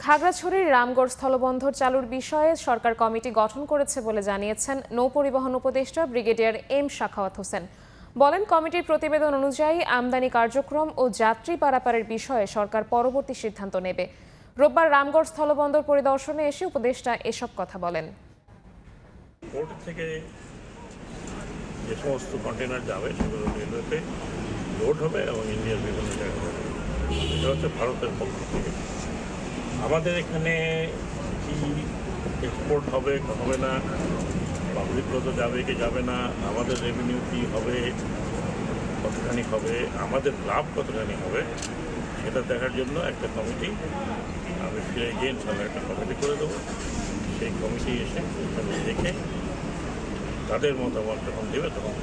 খাগড়াছড়ির রামগড় স্থলবন্দর চালুর বিষয়ে সরকার কমিটি গঠন করেছে বলে জানিয়েছেন নৌপরিবহন উপদেষ্টা ব্রিগেডিয়ার এম সাখাওয়াত হোসেন। বলেন, কমিটির প্রতিবেদন অনুযায়ী আমদানি কার্যক্রম ও যাত্রী পারাপারের বিষয়ে সরকার পরবর্তী সিদ্ধান্ত নেবে। রোববার রামগড় স্থলবন্দর পরিদর্শনে এসে উপদেষ্টা এসব কথা বলেন। পোর্ট থেকে যে সমস্ত কন্টেনার যাবে সেগুলো রেলওয়েতে লোড হবে এবং ইন্ডিয়ার বিভিন্ন জায়গায় হবে। এটা হচ্ছে ভারতের পক্ষ থেকে। আমাদের এখানে কি এক্সপোর্ট হবে হবে না, পাবলিক কত যাবে কি যাবে না, আমাদের রেভিনিউ কী হবে, কতখানি হবে, আমাদের লাভ কতখানি হবে, সেটা দেখার জন্য একটা কমিটি আমি ফিরে গিয়ে ইনশাল্লাহ একটা কমিটি করে দেবো। সেই কমিটি এসে এখানে দেখে তাদের মতামত যখন দেবে তখন